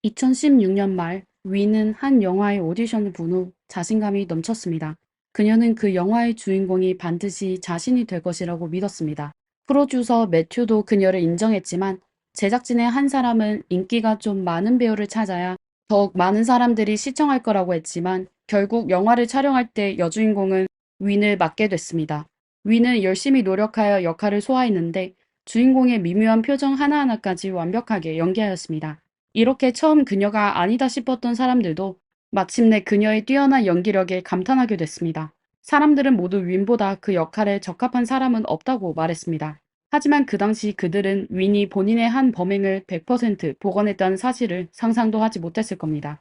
2016년 말 위는 한 영화의 오디션을 본 후 자신감이 넘쳤습니다. 그녀는 그 영화의 주인공이 반드시 자신이 될 것이라고 믿었습니다. 프로듀서 매튜도 그녀를 인정했지만 제작진의 한 사람은 인기가 좀 많은 배우를 찾아야 더욱 많은 사람들이 시청할 거라고 했지만 결국 영화를 촬영할 때 여주인공은 윈을 맡게 됐습니다. 윈은 열심히 노력하여 역할을 소화했는데 주인공의 미묘한 표정 하나하나까지 완벽하게 연기하였습니다. 이렇게 처음 그녀가 아니다 싶었던 사람들도 마침내 그녀의 뛰어난 연기력에 감탄하게 됐습니다. 사람들은 모두 윈보다 그 역할에 적합한 사람은 없다고 말했습니다. 하지만 그 당시 그들은 윈이 본인의 한 범행을 100% 복원했다는 사실을 상상도 하지 못했을 겁니다.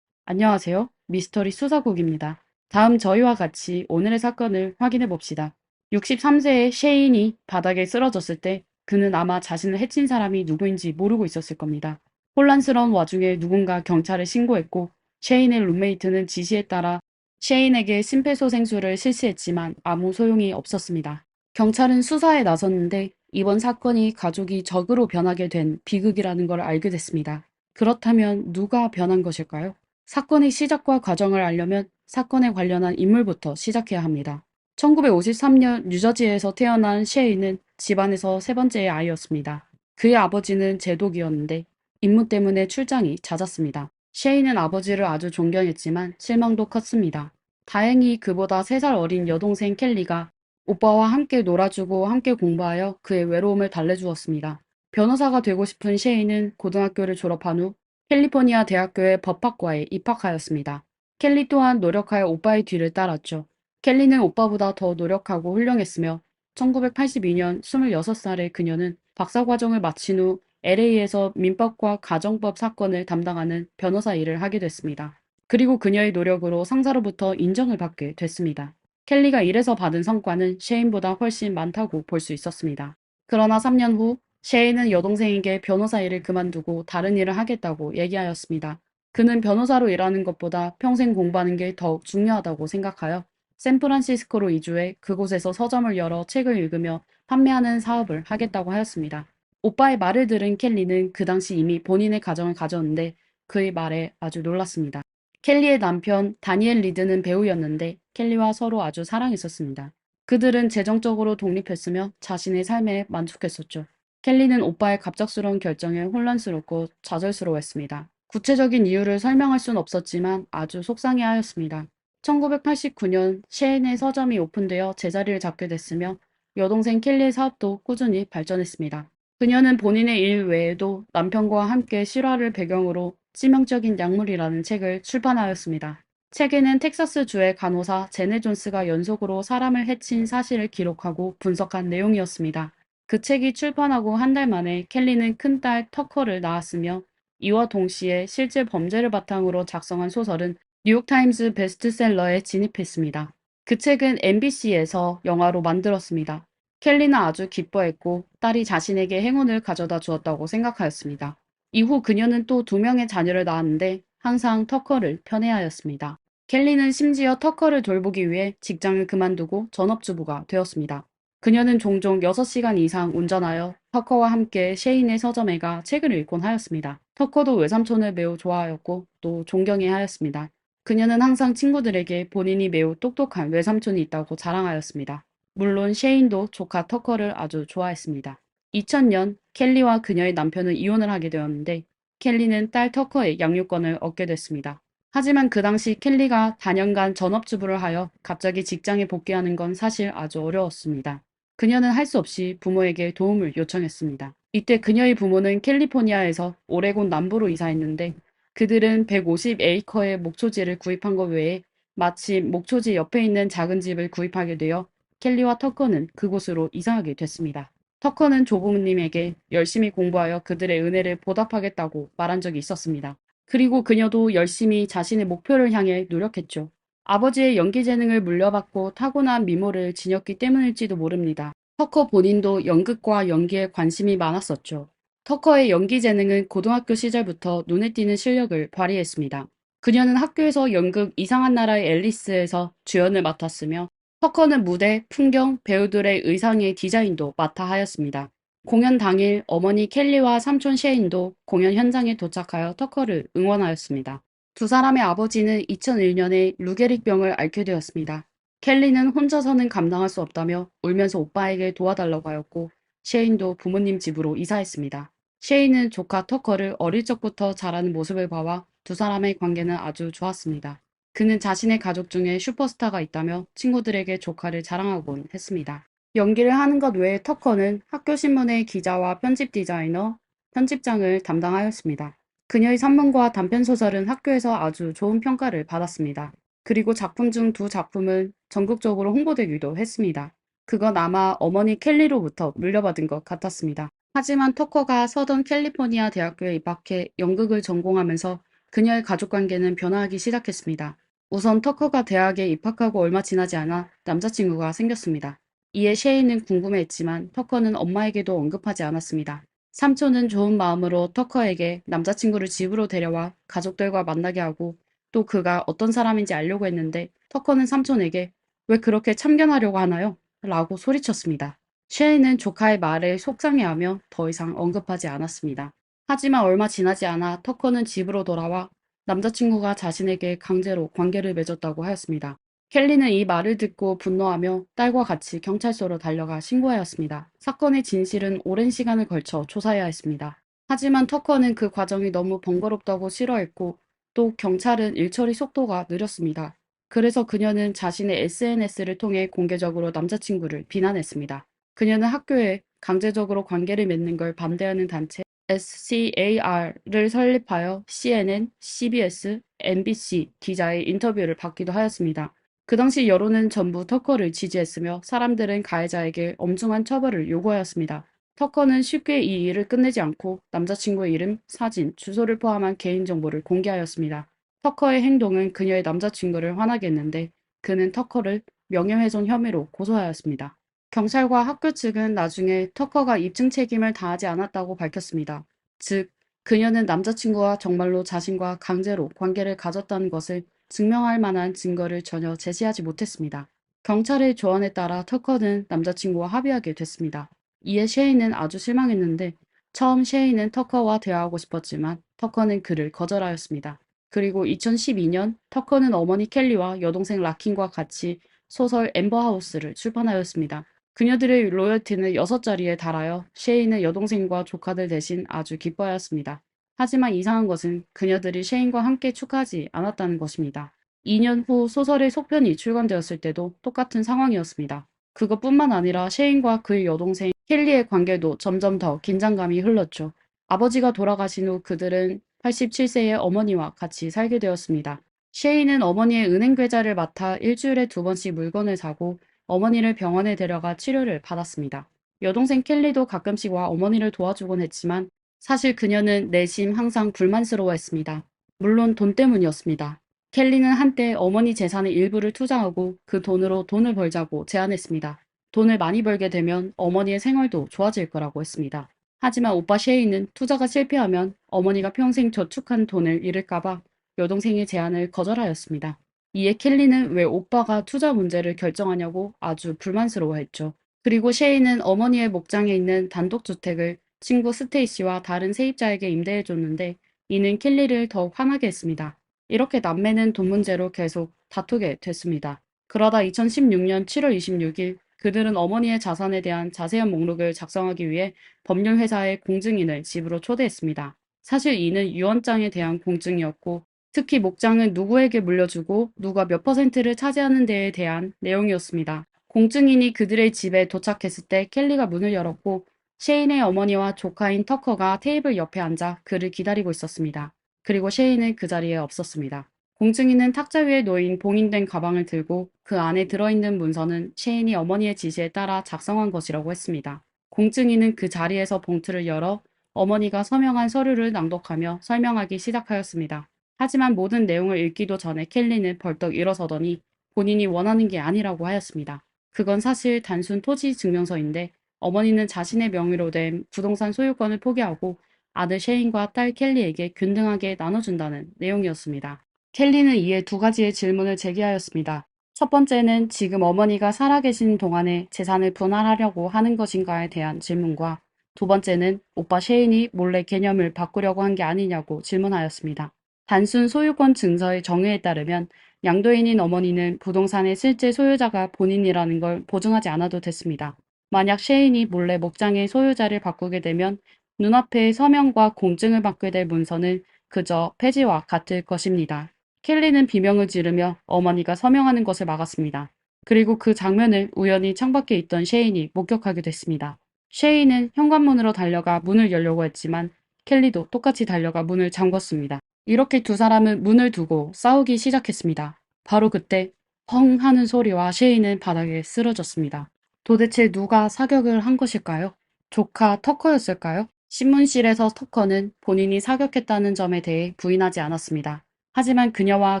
안녕하세요. 미스터리 수사국입니다. 다음 저희와 같이 오늘의 사건을 확인해 봅시다. 63세의 셰인이 바닥에 쓰러졌을 때 그는 아마 자신을 해친 사람이 누구인지 모르고 있었을 겁니다. 혼란스러운 와중에 누군가 경찰에 신고했고 셰인의 룸메이트는 지시에 따라 셰인에게 심폐소생술을 실시했지만 아무 소용이 없었습니다. 경찰은 수사에 나섰는데 이번 사건이 가족이 적으로 변하게 된 비극이라는 걸 알게 됐습니다. 그렇다면 누가 변한 것일까요? 사건의 시작과 과정을 알려면 사건에 관련한 인물부터 시작해야 합니다. 1953년 뉴저지에서 태어난 셰인은 집안에서 세 번째의 아이였습니다. 그의 아버지는 제독이었는데 임무 때문에 출장이 잦았습니다. 셰인은 아버지를 아주 존경했지만 실망도 컸습니다. 다행히 그보다 3살 어린 여동생 켈리가 오빠와 함께 놀아주고 함께 공부하여 그의 외로움을 달래주었습니다. 변호사가 되고 싶은 셰인은 고등학교를 졸업한 후 캘리포니아 대학교의 법학과에 입학하였습니다. 켈리 또한 노력하여 오빠의 뒤를 따랐죠. 켈리는 오빠보다 더 노력하고 훌륭했으며 1982년 26살의 그녀는 박사과정을 마친 후 LA에서 민법과 가정법 사건을 담당하는 변호사 일을 하게 됐습니다. 그리고 그녀의 노력으로 상사로부터 인정을 받게 됐습니다. 켈리가 일에서 받은 성과는 셰인보다 훨씬 많다고 볼 수 있었습니다. 그러나 3년 후 셰인은 여동생에게 변호사 일을 그만두고 다른 일을 하겠다고 얘기하였습니다. 그는 변호사로 일하는 것보다 평생 공부하는 게 더욱 중요하다고 생각하여 샌프란시스코로 이주해 그곳에서 서점을 열어 책을 읽으며 판매하는 사업을 하겠다고 하였습니다. 오빠의 말을 들은 켈리는 그 당시 이미 본인의 가정을 가졌는데 그의 말에 아주 놀랐습니다. 켈리의 남편 다니엘 리드는 배우였는데 켈리와 서로 아주 사랑했었습니다. 그들은 재정적으로 독립했으며 자신의 삶에 만족했었죠. 켈리는 오빠의 갑작스러운 결정에 혼란스럽고 좌절스러워했습니다. 구체적인 이유를 설명할 수는 없었지만 아주 속상해하였습니다. 1989년 셰인의 서점이 오픈되어 제자리를 잡게 됐으며 여동생 켈리의 사업도 꾸준히 발전했습니다. 그녀는 본인의 일 외에도 남편과 함께 실화를 배경으로 치명적인 약물이라는 책을 출판하였습니다. 책에는 텍사스주의 간호사 제네 존스가 연속으로 사람을 해친 사실을 기록하고 분석한 내용이었습니다. 그 책이 출판하고 한 달 만에 켈리는 큰딸 터커를 낳았으며 이와 동시에 실제 범죄를 바탕으로 작성한 소설은 뉴욕타임스 베스트셀러에 진입했습니다. 그 책은 MBC에서 영화로 만들었습니다. 켈리는 아주 기뻐했고 딸이 자신에게 행운을 가져다 주었다고 생각하였습니다. 이후 그녀는 또 2명의 자녀를 낳았는데 항상 터커를 편애하였습니다. 켈리는 심지어 터커를 돌보기 위해 직장을 그만두고 전업주부가 되었습니다. 그녀는 종종 6시간 이상 운전하여 터커와 함께 셰인의 서점에 가 책을 읽곤 하였습니다. 터커도 외삼촌을 매우 좋아하였고 또 존경해 하였습니다. 그녀는 항상 친구들에게 본인이 매우 똑똑한 외삼촌이 있다고 자랑하였습니다. 물론 셰인도 조카 터커를 아주 좋아했습니다. 2000년 켈리와 그녀의 남편은 이혼을 하게 되었는데 켈리는 딸 터커의 양육권을 얻게 됐습니다. 하지만 그 당시 켈리가 다년간 전업주부를 하여 갑자기 직장에 복귀하는 건 사실 아주 어려웠습니다. 그녀는 할 수 없이 부모에게 도움을 요청했습니다. 이때 그녀의 부모는 캘리포니아에서 오레곤 남부로 이사했는데 그들은 150에이커의 목초지를 구입한 것 외에 마침 목초지 옆에 있는 작은 집을 구입하게 되어 켈리와 터커는 그곳으로 이사하게 됐습니다. 터커는 조부모님에게 열심히 공부하여 그들의 은혜를 보답하겠다고 말한 적이 있었습니다. 그리고 그녀도 열심히 자신의 목표를 향해 노력했죠. 아버지의 연기 재능을 물려받고 타고난 미모를 지녔기 때문일지도 모릅니다. 터커 본인도 연극과 연기에 관심이 많았었죠. 터커의 연기 재능은 고등학교 시절부터 눈에 띄는 실력을 발휘했습니다. 그녀는 학교에서 연극 이상한 나라의 앨리스에서 주연을 맡았으며 터커는 무대, 풍경, 배우들의 의상의 디자인도 맡아 하였습니다. 공연 당일 어머니 켈리와 삼촌 셰인도 공연 현장에 도착하여 터커를 응원하였습니다. 두 사람의 아버지는 2001년에 루게릭병을 앓게 되었습니다. 켈리는 혼자서는 감당할 수 없다며 울면서 오빠에게 도와달라고 하였고 셰인도 부모님 집으로 이사했습니다. 셰인은 조카 터커를 어릴 적부터 자라는 모습을 봐와 두 사람의 관계는 아주 좋았습니다. 그는 자신의 가족 중에 슈퍼스타가 있다며 친구들에게 조카를 자랑하곤 했습니다. 연기를 하는 것 외에 터커는 학교 신문의 기자와 편집 디자이너, 편집장을 담당하였습니다. 그녀의 산문과 단편소설은 학교에서 아주 좋은 평가를 받았습니다. 그리고 작품 중 두 작품은 전국적으로 홍보되기도 했습니다. 그건 아마 어머니 켈리로부터 물려받은 것 같았습니다. 하지만 터커가 서던 캘리포니아 대학교에 입학해 연극을 전공하면서 그녀의 가족관계는 변화하기 시작했습니다. 우선 터커가 대학에 입학하고 얼마 지나지 않아 남자친구가 생겼습니다. 이에 셰이는 궁금해했지만 터커는 엄마에게도 언급하지 않았습니다. 삼촌은 좋은 마음으로 터커에게 남자친구를 집으로 데려와 가족들과 만나게 하고 또 그가 어떤 사람인지 알려고 했는데 터커는 삼촌에게 왜 그렇게 참견하려고 하나요? 라고 소리쳤습니다. 셰이는 조카의 말에 속상해하며 더 이상 언급하지 않았습니다. 하지만 얼마 지나지 않아 터커는 집으로 돌아와 남자친구가 자신에게 강제로 관계를 맺었다고 하였습니다. 켈리는 이 말을 듣고 분노하며 딸과 같이 경찰서로 달려가 신고하였습니다. 사건의 진실은 오랜 시간을 걸쳐 조사해야 했습니다. 하지만 터커는 그 과정이 너무 번거롭다고 싫어했고 또 경찰은 일처리 속도가 느렸습니다. 그래서 그녀는 자신의 SNS를 통해 공개적으로 남자친구를 비난했습니다. 그녀는 학교에 강제적으로 관계를 맺는 걸 반대하는 단체 SCAR을 설립하여 CNN, CBS, MBC 기자의 인터뷰를 받기도 하였습니다. 그 당시 여론은 전부 터커를 지지했으며 사람들은 가해자에게 엄중한 처벌을 요구하였습니다. 터커는 쉽게 이 일을 끝내지 않고 남자친구의 이름, 사진, 주소를 포함한 개인정보를 공개하였습니다. 터커의 행동은 그녀의 남자친구를 화나게 했는데 그는 터커를 명예훼손 혐의로 고소하였습니다. 경찰과 학교 측은 나중에 터커가 입증 책임을 다하지 않았다고 밝혔습니다. 즉, 그녀는 남자친구와 정말로 자신과 강제로 관계를 가졌다는 것을 증명할 만한 증거를 전혀 제시하지 못했습니다. 경찰의 조언에 따라 터커는 남자친구와 합의하게 됐습니다. 이에 셰이는 아주 실망했는데 처음 셰이는 터커와 대화하고 싶었지만 터커는 그를 거절하였습니다. 그리고 2012년 터커는 어머니 켈리와 여동생 라킨과 같이 소설 엠버하우스를 출판하였습니다. 그녀들의 로열티는 6자리에 달하여 셰이는 여동생과 조카들 대신 아주 기뻐하였습니다. 하지만 이상한 것은 그녀들이 셰인과 함께 축하하지 않았다는 것입니다. 2년 후 소설의 속편이 출간되었을 때도 똑같은 상황이었습니다. 그것뿐만 아니라 셰인과 그의 여동생 켈리의 관계도 점점 더 긴장감이 흘렀죠. 아버지가 돌아가신 후 그들은 87세의 어머니와 같이 살게 되었습니다. 셰인은 어머니의 은행 계좌를 맡아 일주일에 2번씩 물건을 사고 어머니를 병원에 데려가 치료를 받았습니다. 여동생 켈리도 가끔씩 와 어머니를 도와주곤 했지만 사실 그녀는 내심 항상 불만스러워했습니다. 물론 돈 때문이었습니다. 켈리는 한때 어머니 재산의 일부를 투자하고 그 돈으로 돈을 벌자고 제안했습니다. 돈을 많이 벌게 되면 어머니의 생활도 좋아질 거라고 했습니다. 하지만 오빠 셰이는 투자가 실패하면 어머니가 평생 저축한 돈을 잃을까봐 여동생의 제안을 거절하였습니다. 이에 켈리는 왜 오빠가 투자 문제를 결정하냐고 아주 불만스러워했죠. 그리고 셰이는 어머니의 목장에 있는 단독주택을 친구 스테이시와 다른 세입자에게 임대해줬는데 이는 켈리를 더욱 화나게 했습니다. 이렇게 남매는 돈 문제로 계속 다투게 됐습니다. 그러다 2016년 7월 26일 그들은 어머니의 자산에 대한 자세한 목록을 작성하기 위해 법률회사의 공증인을 집으로 초대했습니다. 사실 이는 유언장에 대한 공증이었고 특히 목장은 누구에게 물려주고 누가 몇 퍼센트를 차지하는 데에 대한 내용이었습니다. 공증인이 그들의 집에 도착했을 때 켈리가 문을 열었고 셰인의 어머니와 조카인 터커가 테이블 옆에 앉아 그를 기다리고 있었습니다. 그리고 셰인은 그 자리에 없었습니다. 공증인은 탁자 위에 놓인 봉인된 가방을 들고 그 안에 들어있는 문서는 셰인이 어머니의 지시에 따라 작성한 것이라고 했습니다. 공증인은 그 자리에서 봉투를 열어 어머니가 서명한 서류를 낭독하며 설명하기 시작하였습니다. 하지만 모든 내용을 읽기도 전에 켈리는 벌떡 일어서더니 본인이 원하는 게 아니라고 하였습니다. 그건 사실 단순 토지 증명서인데 어머니는 자신의 명의로 된 부동산 소유권을 포기하고 아들 셰인과 딸 켈리에게 균등하게 나눠준다는 내용이었습니다. 켈리는 이에 두 가지의 질문을 제기하였습니다. 첫 번째는 지금 어머니가 살아계신 동안에 재산을 분할하려고 하는 것인가에 대한 질문과 두 번째는 오빠 셰인이 몰래 개념을 바꾸려고 한 게 아니냐고 질문하였습니다. 단순 소유권 증서의 정의에 따르면 양도인인 어머니는 부동산의 실제 소유자가 본인이라는 걸 보증하지 않아도 됐습니다. 만약 셰인이 몰래 목장의 소유자를 바꾸게 되면 눈앞에 서명과 공증을 받게 될 문서는 그저 폐지와 같을 것입니다. 켈리는 비명을 지르며 어머니가 서명하는 것을 막았습니다. 그리고 그 장면을 우연히 창밖에 있던 셰인이 목격하게 됐습니다. 셰인은 현관문으로 달려가 문을 열려고 했지만 켈리도 똑같이 달려가 문을 잠궜습니다. 이렇게 두 사람은 문을 두고 싸우기 시작했습니다. 바로 그때 펑 하는 소리와 셰인은 바닥에 쓰러졌습니다. 도대체 누가 사격을 한 것일까요? 조카 터커였을까요? 신문실에서 터커는 본인이 사격했다는 점에 대해 부인하지 않았습니다. 하지만 그녀와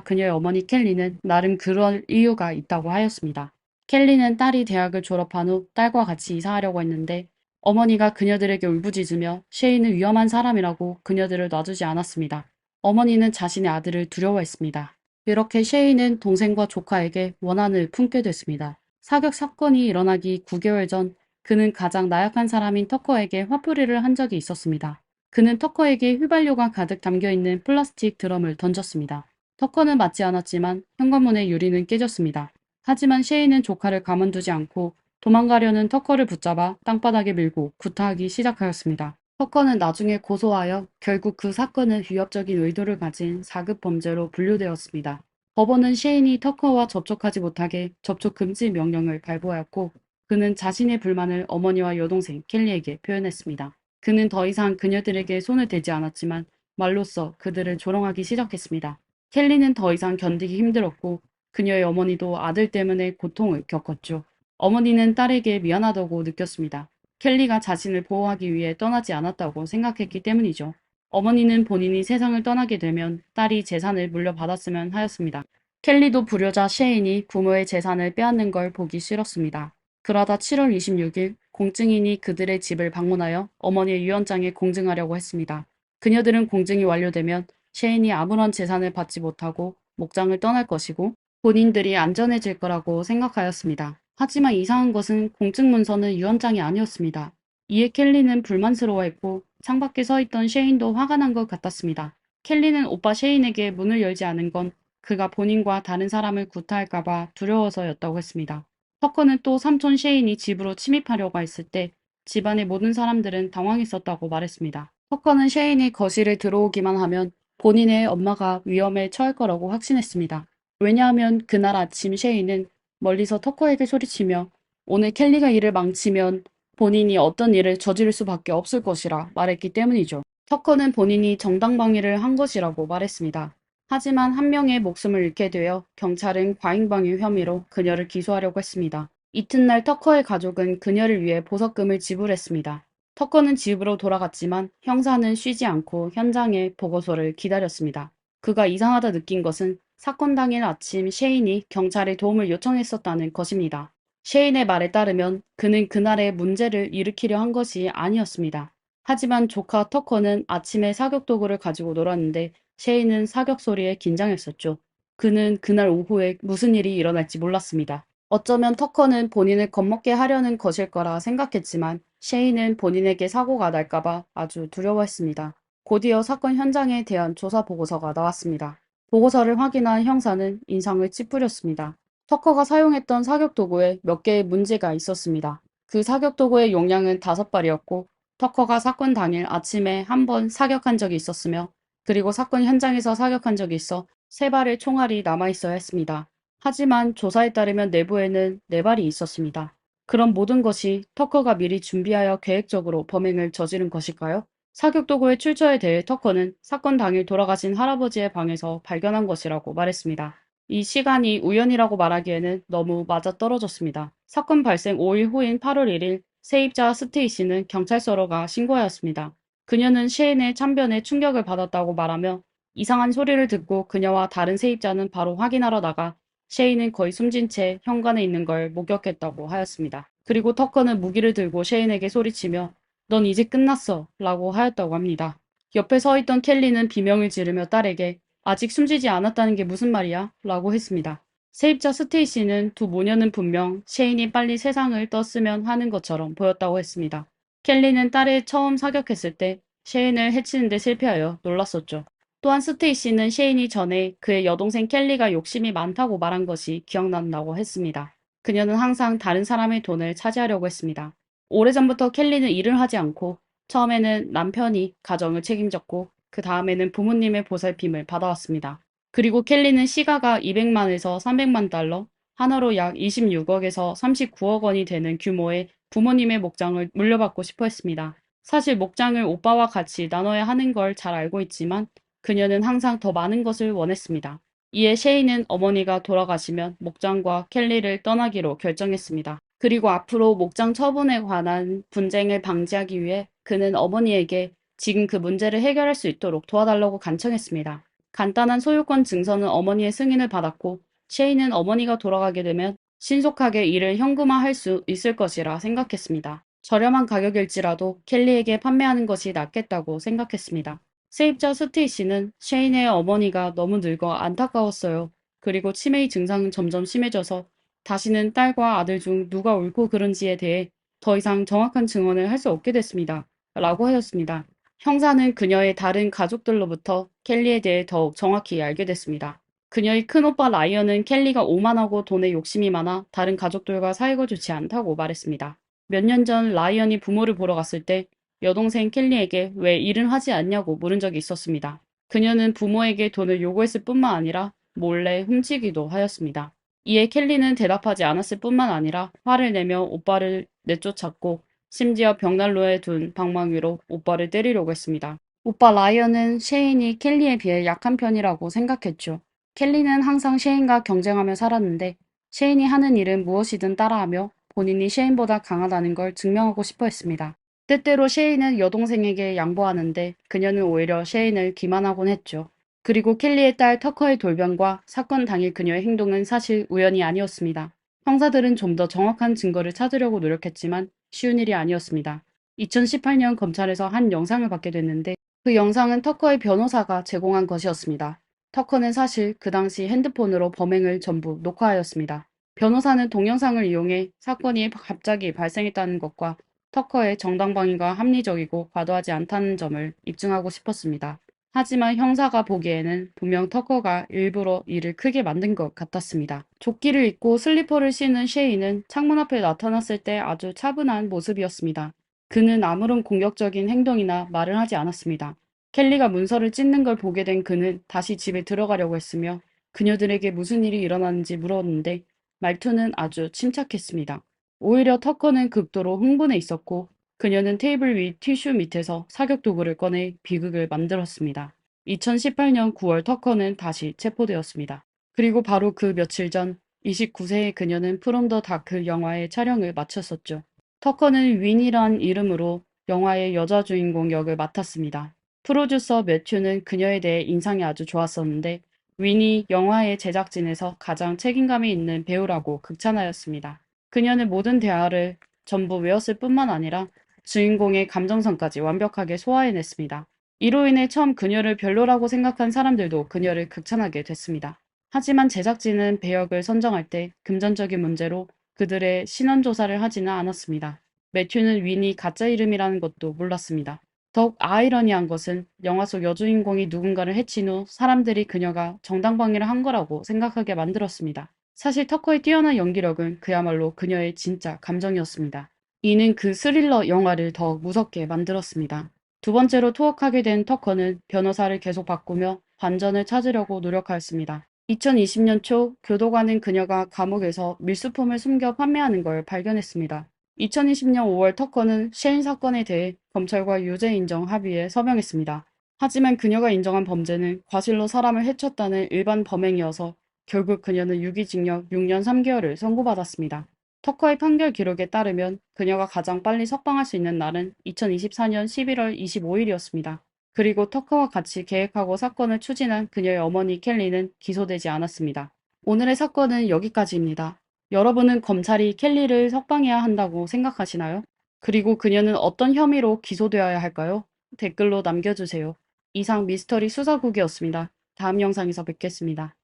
그녀의 어머니 켈리는 나름 그럴 이유가 있다고 하였습니다. 켈리는 딸이 대학을 졸업한 후 딸과 같이 이사하려고 했는데 어머니가 그녀들에게 울부짖으며 셰인은 위험한 사람이라고 그녀들을 놔두지 않았습니다. 어머니는 자신의 아들을 두려워했습니다. 이렇게 셰인은 동생과 조카에게 원한을 품게 됐습니다. 사격 사건이 일어나기 9개월 전 그는 가장 나약한 사람인 터커에게 화풀이를 한 적이 있었습니다. 그는 터커에게 휘발유가 가득 담겨있는 플라스틱 드럼을 던졌습니다. 터커는 맞지 않았지만 현관문의 유리는 깨졌습니다. 하지만 셰인은 조카를 가만두지 않고 도망가려는 터커를 붙잡아 땅바닥에 밀고 구타하기 시작하였습니다. 터커는 나중에 고소하여 결국 그 사건은 위협적인 의도를 가진 4급 범죄로 분류되었습니다. 법원은 셰인이 터커와 접촉하지 못하게 접촉 금지 명령을 발부하였고 그는 자신의 불만을 어머니와 여동생 켈리에게 표현했습니다. 그는 더 이상 그녀들에게 손을 대지 않았지만 말로써 그들을 조롱하기 시작했습니다. 켈리는 더 이상 견디기 힘들었고 그녀의 어머니도 아들 때문에 고통을 겪었죠. 어머니는 딸에게 미안하다고 느꼈습니다. 켈리가 자신을 보호하기 위해 떠나지 않았다고 생각했기 때문이죠. 어머니는 본인이 세상을 떠나게 되면 딸이 재산을 물려받았으면 하였습니다. 켈리도 불효자 셰인이 부모의 재산을 빼앗는 걸 보기 싫었습니다. 그러다 7월 26일 공증인이 그들의 집을 방문하여 어머니의 유언장에 공증하려고 했습니다. 그녀들은 공증이 완료되면 셰인이 아무런 재산을 받지 못하고 목장을 떠날 것이고 본인들이 안전해질 거라고 생각하였습니다. 하지만 이상한 것은 공증 문서는 유언장이 아니었습니다. 이에 켈리는 불만스러워했고 창밖에 서 있던 셰인도 화가 난 것 같았습니다. 켈리는 오빠 셰인에게 문을 열지 않은 건 그가 본인과 다른 사람을 구타할까봐 두려워서였다고 했습니다. 터커는 또 삼촌 셰인이 집으로 침입하려고 했을 때 집안의 모든 사람들은 당황했었다고 말했습니다. 터커는 셰인이 거실에 들어오기만 하면 본인의 엄마가 위험에 처할 거라고 확신했습니다. 왜냐하면 그날 아침 셰인은 멀리서 터커에게 소리치며 오늘 켈리가 일을 망치면 본인이 어떤 일을 저지를 수밖에 없을 것이라 말했기 때문이죠. 터커는 본인이 정당방위를 한 것이라고 말했습니다. 하지만 한 명의 목숨을 잃게 되어 경찰은 과잉방위 혐의로 그녀를 기소하려고 했습니다. 이튿날 터커의 가족은 그녀를 위해 보석금을 지불했습니다. 터커는 집으로 돌아갔지만 형사는 쉬지 않고 현장의 보고서를 기다렸습니다. 그가 이상하다 느낀 것은 사건 당일 아침 셰인이 경찰의 도움을 요청했었다는 것입니다. 셰인의 말에 따르면 그는 그날의 문제를 일으키려 한 것이 아니었습니다. 하지만 조카 터커는 아침에 사격 도구를 가지고 놀았는데 셰인은 사격 소리에 긴장했었죠. 그는 그날 오후에 무슨 일이 일어날지 몰랐습니다. 어쩌면 터커는 본인을 겁먹게 하려는 것일 거라 생각했지만 셰인은 본인에게 사고가 날까봐 아주 두려워했습니다. 곧이어 사건 현장에 대한 조사 보고서가 나왔습니다. 보고서를 확인한 형사는 인상을 찌푸렸습니다. 터커가 사용했던 사격 도구에 몇 개의 문제가 있었습니다. 그 사격 도구의 용량은 5발이었고 터커가 사건 당일 아침에 한 번 사격한 적이 있었으며 그리고 사건 현장에서 사격한 적이 있어 3발의 총알이 남아있어야 했습니다. 하지만 조사에 따르면 내부에는 4발이 있었습니다. 그럼 모든 것이 터커가 미리 준비하여 계획적으로 범행을 저지른 것일까요? 사격도구의 출처에 대해 터커는 사건 당일 돌아가신 할아버지의 방에서 발견한 것이라고 말했습니다. 이 시간이 우연이라고 말하기에는 너무 맞아떨어졌습니다. 사건 발생 5일 후인 8월 1일 세입자 스테이시는 경찰서로 가 신고하였습니다. 그녀는 셰인의 참변에 충격을 받았다고 말하며 이상한 소리를 듣고 그녀와 다른 세입자는 바로 확인하러 나가 셰인은 거의 숨진 채 현관에 있는 걸 목격했다고 하였습니다. 그리고 터커는 무기를 들고 셰인에게 소리치며 넌 이제 끝났어 라고 하였다고 합니다. 옆에 서 있던 켈리는 비명을 지르며 딸에게 아직 숨지지 않았다는 게 무슨 말이야? 라고 했습니다. 세입자 스테이시는 두 모녀는 분명 셰인이 빨리 세상을 떴으면 하는 것처럼 보였다고 했습니다. 켈리는 딸을 처음 사격했을 때 셰인을 해치는데 실패하여 놀랐었죠. 또한 스테이시는 셰인이 전에 그의 여동생 켈리가 욕심이 많다고 말한 것이 기억난다고 했습니다. 그녀는 항상 다른 사람의 돈을 차지하려고 했습니다. 오래전부터 켈리는 일을 하지 않고 처음에는 남편이 가정을 책임졌고 그 다음에는 부모님의 보살핌을 받아왔습니다. 그리고 켈리는 시가가 200만에서 300만 달러, 하나로 약 26억에서 39억 원이 되는 규모의 부모님의 목장을 물려받고 싶어 했습니다. 사실 목장을 오빠와 같이 나눠야 하는 걸 잘 알고 있지만 그녀는 항상 더 많은 것을 원했습니다. 이에 셰이는 어머니가 돌아가시면 목장과 켈리를 떠나기로 결정했습니다. 그리고 앞으로 목장 처분에 관한 분쟁을 방지하기 위해 그는 어머니에게 지금 그 문제를 해결할 수 있도록 도와달라고 간청했습니다. 간단한 소유권 증서는 어머니의 승인을 받았고 셰이는 어머니가 돌아가게 되면 신속하게 이를 현금화할 수 있을 것이라 생각했습니다. 저렴한 가격일지라도 켈리에게 판매하는 것이 낫겠다고 생각했습니다. 세입자 스테이시는 셰인의 어머니가 너무 늙어 안타까웠어요. 그리고 치매의 증상은 점점 심해져서 다시는 딸과 아들 중 누가 옳고 그른지에 대해 더 이상 정확한 증언을 할 수 없게 됐습니다. 라고 하였습니다. 형사는 그녀의 다른 가족들로부터 켈리에 대해 더욱 정확히 알게 됐습니다. 그녀의 큰오빠 라이언은 켈리가 오만하고 돈에 욕심이 많아 다른 가족들과 사이가 좋지 않다고 말했습니다. 몇 년 전 라이언이 부모를 보러 갔을 때 여동생 켈리에게 왜 일은 하지 않냐고 물은 적이 있었습니다. 그녀는 부모에게 돈을 요구했을 뿐만 아니라 몰래 훔치기도 하였습니다. 이에 켈리는 대답하지 않았을 뿐만 아니라 화를 내며 오빠를 내쫓았고 심지어 벽난로에 둔 방망이로 오빠를 때리려고 했습니다. 오빠 라이언은 셰인이 켈리에 비해 약한 편이라고 생각했죠. 켈리는 항상 셰인과 경쟁하며 살았는데 셰인이 하는 일은 무엇이든 따라하며 본인이 셰인보다 강하다는 걸 증명하고 싶어 했습니다. 때때로 셰인은 여동생에게 양보하는데 그녀는 오히려 셰인을 기만하곤 했죠. 그리고 켈리의 딸 터커의 돌변과 사건 당일 그녀의 행동은 사실 우연이 아니었습니다. 형사들은 좀 더 정확한 증거를 찾으려고 노력했지만 쉬운 일이 아니었습니다. 2018년 검찰에서 한 영상을 받게 됐는데 그 영상은 터커의 변호사가 제공한 것이었습니다. 터커는 사실 그 당시 핸드폰으로 범행을 전부 녹화하였습니다. 변호사는 동영상을 이용해 사건이 갑자기 발생했다는 것과 터커의 정당방위가 합리적이고 과도하지 않다는 점을 입증하고 싶었습니다. 하지만 형사가 보기에는 분명 터커가 일부러 일을 크게 만든 것 같았습니다. 조끼를 입고 슬리퍼를 신은 셰이는 창문 앞에 나타났을 때 아주 차분한 모습이었습니다. 그는 아무런 공격적인 행동이나 말을 하지 않았습니다. 켈리가 문서를 찢는 걸 보게 된 그는 다시 집에 들어가려고 했으며 그녀들에게 무슨 일이 일어났는지 물었는데 말투는 아주 침착했습니다. 오히려 터커는 극도로 흥분해 있었고 그녀는 테이블 위 티슈 밑에서 사격 도구를 꺼내 비극을 만들었습니다. 2018년 9월 터커는 다시 체포되었습니다. 그리고 바로 그 며칠 전 29세의 그녀는 프롬 더 다크 영화의 촬영을 마쳤었죠. 터커는 윈이란 이름으로 영화의 여자 주인공 역을 맡았습니다. 프로듀서 매튜는 그녀에 대해 인상이 아주 좋았었는데 윈이 영화의 제작진에서 가장 책임감이 있는 배우라고 극찬하였습니다. 그녀는 모든 대화를 전부 외웠을 뿐만 아니라 주인공의 감정선까지 완벽하게 소화해냈습니다. 이로 인해 처음 그녀를 별로라고 생각한 사람들도 그녀를 극찬하게 됐습니다. 하지만 제작진은 배역을 선정할 때 금전적인 문제로 그들의 신원조사를 하지는 않았습니다. 매튜는 윈이 가짜 이름이라는 것도 몰랐습니다. 더욱 아이러니한 것은 영화 속 여주인공이 누군가를 해친 후 사람들이 그녀가 정당방위를 한 거라고 생각하게 만들었습니다. 사실 터커의 뛰어난 연기력은 그야말로 그녀의 진짜 감정이었습니다. 이는 그 스릴러 영화를 더 무섭게 만들었습니다. 두 번째로 투옥하게 된 터커는 변호사를 계속 바꾸며 반전을 찾으려고 노력하였습니다. 2020년 초 교도관은 그녀가 감옥에서 밀수품을 숨겨 판매하는 걸 발견했습니다. 2020년 5월 터커는 셰인 사건에 대해 검찰과 유죄 인정 합의에 서명했습니다. 하지만 그녀가 인정한 범죄는 과실로 사람을 해쳤다는 일반 범행이어서 결국 그녀는 유기징역 6년 3개월을 선고받았습니다. 터커의 판결 기록에 따르면 그녀가 가장 빨리 석방할 수 있는 날은 2024년 11월 25일이었습니다. 그리고 터커와 같이 계획하고 사건을 추진한 그녀의 어머니 켈리는 기소되지 않았습니다. 오늘의 사건은 여기까지입니다. 여러분은 검찰이 켈리를 석방해야 한다고 생각하시나요? 그리고 그녀는 어떤 혐의로 기소되어야 할까요? 댓글로 남겨주세요. 이상 미스터리 수사국이었습니다. 다음 영상에서 뵙겠습니다.